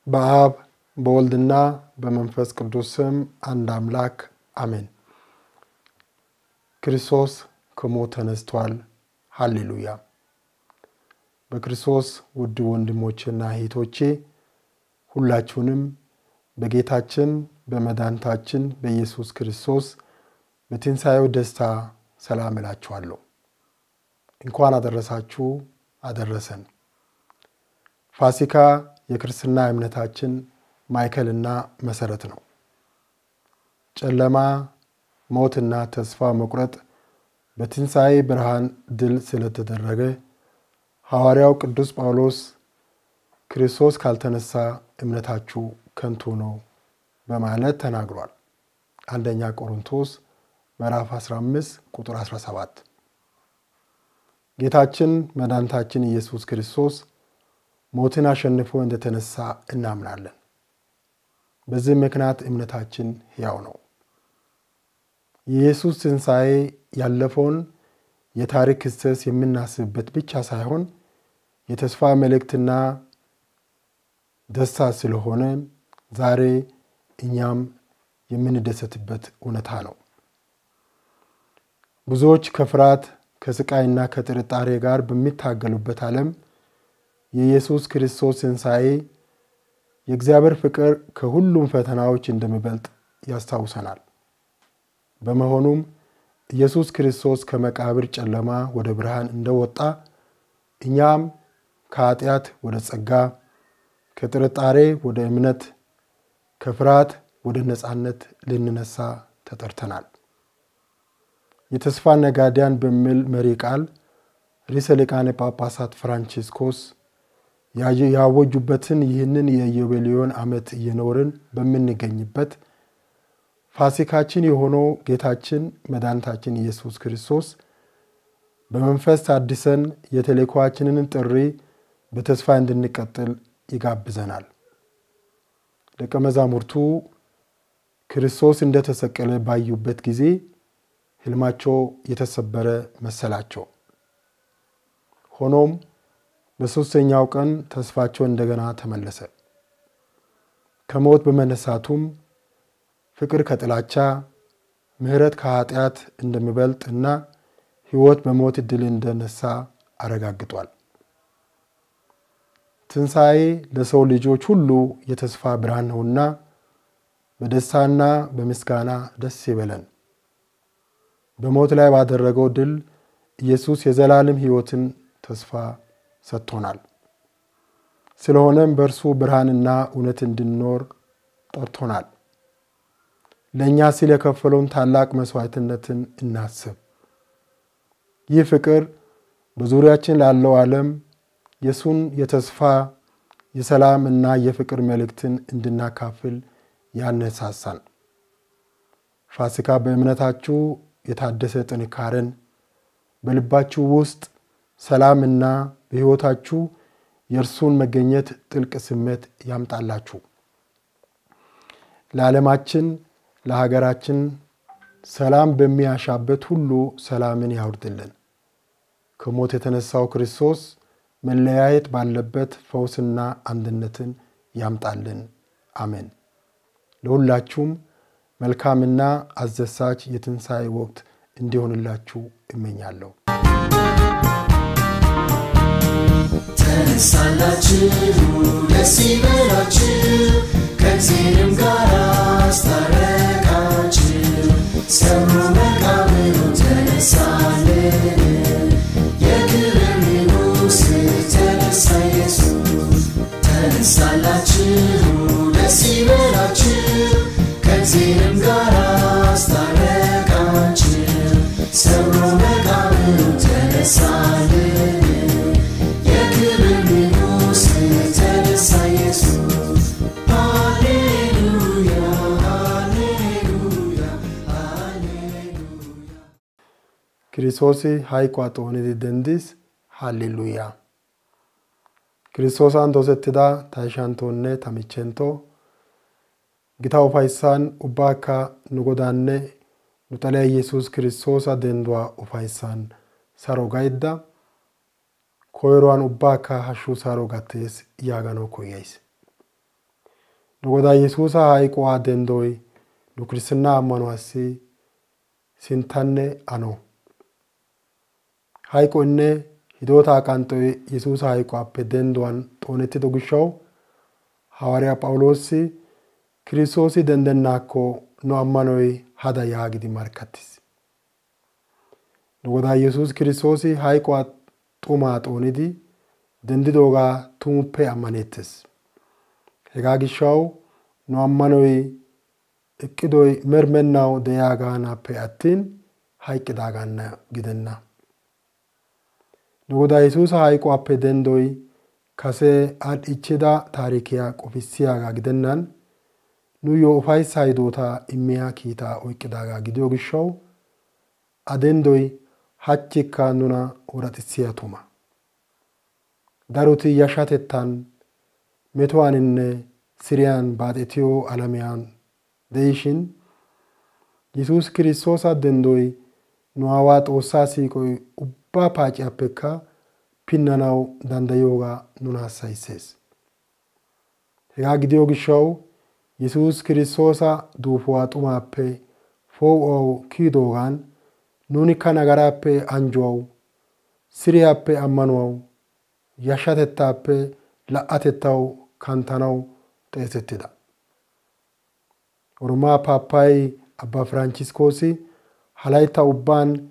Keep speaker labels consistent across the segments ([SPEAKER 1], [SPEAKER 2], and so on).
[SPEAKER 1] በአብ በወልድና በመንፈስ ቅዱስ ስም አንድ አምላክ አሜን። ክርስቶስ ከሞት ተነስቷል። ሃሌሉያ። በክርስቶስ ውድ ወንድሞችና እህቶቼ ሁላችሁንም በጌታችን በመድኃኒታችን በኢየሱስ ክርስቶስ በትንሣኤው ደስታ ሰላም እላችኋለሁ። እንኳን አደረሳችሁ አደረሰን። ፋሲካ የክርስትና እምነታችን ማዕከልና መሰረት ነው። ጨለማ፣ ሞትና ተስፋ መቁረጥ በትንሣኤ ብርሃን ድል ስለተደረገ ሐዋርያው ቅዱስ ጳውሎስ ክርስቶስ ካልተነሳ እምነታችሁ ከንቱ ነው በማለት ተናግሯል። አንደኛ ቆሮንቶስ ምዕራፍ 15 ቁጥር 17። ጌታችን መድኃኒታችን ኢየሱስ ክርስቶስ ሞትን አሸንፎ እንደተነሳ እናምናለን። በዚህ ምክንያት እምነታችን ሕያው ነው። የኢየሱስ ትንሣኤ ያለፈውን የታሪክ ክስተት የምናስብበት ብቻ ሳይሆን የተስፋ መልእክትና ደስታ ስለሆነ ዛሬ እኛም የምንደሰትበት እውነታ ነው። ብዙዎች ከፍርሃት ከስቃይና ከጥርጣሬ ጋር በሚታገሉበት ዓለም የኢየሱስ ክርስቶስ ትንሣኤ የእግዚአብሔር ፍቅር ከሁሉም ፈተናዎች እንደሚበልጥ ያስታውሰናል። በመሆኑም ኢየሱስ ክርስቶስ ከመቃብር ጨለማ ወደ ብርሃን እንደወጣ እኛም ከኃጢአት ወደ ጸጋ፣ ከጥርጣሬ ወደ እምነት፣ ከፍርሃት ወደ ነፃነት ልንነሳ ተጠርተናል። የተስፋ ነጋዴያን በሚል መሪ ቃል ርዕሰ ሊቃነ ጳጳሳት ፍራንቺስኮስ ያወጁበትን ይህንን የኢዮቤልዩን ዓመት እየኖርን በምንገኝበት ፋሲካችን የሆነው ጌታችን መድኃኒታችን ኢየሱስ ክርስቶስ በመንፈስ ታድሰን የተልእኮአችንን ጥሪ በተስፋ እንድንቀጥል ይጋብዘናል። ደቀ መዛሙርቱ ክርስቶስ እንደተሰቀለ ባዩበት ጊዜ ሕልማቸው የተሰበረ መሰላቸው። ሆኖም በሦስተኛው ቀን ተስፋቸው እንደገና ተመለሰ። ከሞት በመነሳቱም ፍቅር ከጥላቻ፣ ምሕረት ከኃጢአት እንደሚበልጥና ሕይወት በሞት ድል እንደነሳ አረጋግጧል። ትንሣኤ ለሰው ልጆች ሁሉ የተስፋ ብርሃን ነውና በደስታና በምስጋና ደስ ይበለን። በሞት ላይ ባደረገው ድል ኢየሱስ የዘላለም ሕይወትን ተስፋ ሰጥቶናል። ስለሆነም በእርሱ ብርሃንና እውነት እንድንኖር ጠርቶናል። ለእኛ ሲል የከፈለውን ታላቅ መስዋዕትነትን እናስብ። ይህ ፍቅር በዙሪያችን ላለው ዓለም የሱን የተስፋ የሰላም እና የፍቅር መልእክትን እንድናካፍል ያነሳሳን። ፋሲካ በእምነታችሁ የታደሰ ጥንካሬን፣ በልባችሁ ውስጥ ሰላምና በሕይወታችሁ የእርሱን መገኘት ጥልቅ ስሜት ያምጣላችሁ። ለዓለማችን ለሀገራችን ሰላም በሚያሻበት ሁሉ ሰላምን ያውርድልን። ከሞት የተነሳው ክርስቶስ መለያየት ባለበት ፈውስና አንድነትን ያምጣልን። አሜን። ለሁላችሁም መልካምና አስደሳች የትንሣኤ ወቅት እንዲሆንላችሁ እመኛለሁ።
[SPEAKER 2] ተነሳላችሁ ደስ ይበላችሁ፣ ከእግዚአብሔርም ጋር አስታረቃችሁ። ሰብሮ መቃብሩን ተነሳልን፣ የክብር ንጉሥ ተነሳ ኢየሱስ። ተነሳላችሁ ደስ ይበላችሁ፣ ከእግዚአብሔርም ጋር አስታረቃችሁ። ሰብሮ መቃብሩን ተነሳልን፣
[SPEAKER 1] ክርስቶስ ሃይቋ ጦኔ ደንዲስ ሃሌሉያ። ክርስቶስ አንዶሰትዳ ታይሻንቶኔ ታሚቼንቶ ጊታ ኡፋይሳን ኡባካ ንጎዳኔ ኑጠለ ኢየሱስ ክርስቶስ ደንዷ ኡፋይሳን ሳሮ ጋይዳ koyruwan ubbaakka hashshu saro gattees yaaganawu koyyays. nu Godaa Yesuusa hayquwaa denddoy nu kiristtina ammanuwaassi sinttanne ano. Hayqoynne hidootaa qanxxoy Yesuusa hayquwaappe dendduwan xoonettido gishshawu Hawaariyaa P'awuloosi Kiristoosi denddennaakko nu ammanoy hada yaagidi markkattis. Nu Godaa Yesuus Kiristoosi hayquwaa xumaa xoonidi denddidoogaa tumuppe ammaneettes. Hegaa gishshawu nu ammanoy eqqidoy mermennawu de'iyaagaanappe attin hayqqidaaganna gidenna. Nu Godaa Yesuusa hayquwaappe denddoy kase aadhdhichchida taarikiyaa qofissiyaagaa gidennan nuyyoo ufayssaa hidootaa immiyaa kiitaa oyqqidaagaa gidiyo gishshawu a denddoy hachchikka nuna ooraxissiyaa tuma. Daroti yashshatettan metuwaaninne siriyan baaxetiyo alamiyan de'ishin Yesuus Kiristoosa denddoy nu Aawaa Xoossaa siiqoy ubbaa paaciyaappekka pinnanawu danddayiyoogaa nuna hassayissees. Hegaa gidiyo gishshawu Yesuus Kiristoosa duufuwaa xumaappe poo'uwawu kiyidoogan nuunikka nagaraappe anjjuwawu, siriyaappe ammanuwawu, yashshatettaappe la'atettawu kanttanawu xeesettida. Oromaa Paappay Abba Firaanchiskoosi ha laytta ubbaan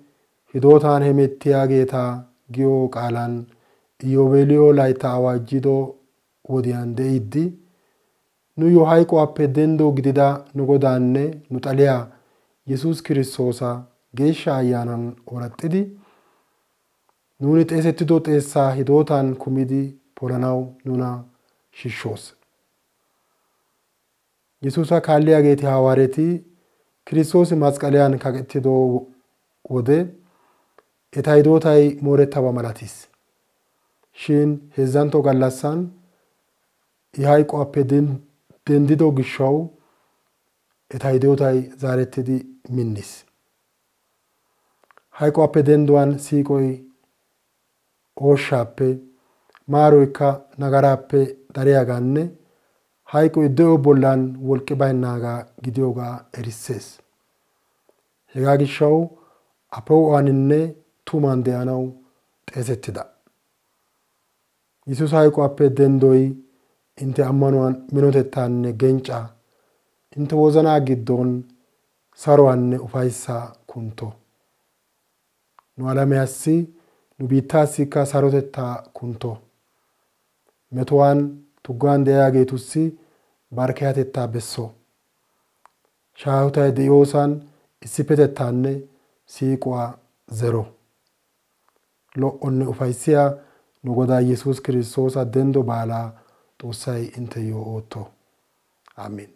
[SPEAKER 1] hidootan hemettiyaageeta giyo qaalan Iyyoobeeliyo laytta awaajjido wodiyan de'iiddi nuyyoo hayquwaappe denddo gidida nu Godaanne nu xaliyaa Yesuus Kiristoosa geeshsha ayyaanan ooraxxidi nuuni xeesettido xeessaa hidootan kumidi polanawu nuna shishshoos. Yesuusa kaalliyaageeti hawaareti Kiristoosi masqqaliyan kaqettido wode eta hidootay moorettaba malatis. Shin heezzantto gallassan I hayquwaappe denddido gishshawu eta hidootay zaarettidi minnis. Hayquwaappe dendduwan siiqoy ooshshaappe, maaroykka nagaraappe dariyaagaanne hayqoy de'o bollan wolqqi baynnaagaa gidiyoogaa erissees. Hegaa gishshawu a poo'uwaaninne tuman de'anawu xeesettida. Yesuusa hayquwaappe denddoy intte ammanuwan minotettaanne genccaa intte wozanaa giddon saruwaanne ufayssaa kuntto. Nu alamiyaassi nu biittaassikka sarotettaa kuntto. Metuwaan tuggaan de'iyaageetussi barkkayatettaa besso. Shaahotay de'iyoosan issippetettaanne siiquwaa zero. Lo"onne ufayssiyaa nu Godaa Yesuus Kiristoosa denddo baalaa Xoossay intteyyo ootto. Amiin.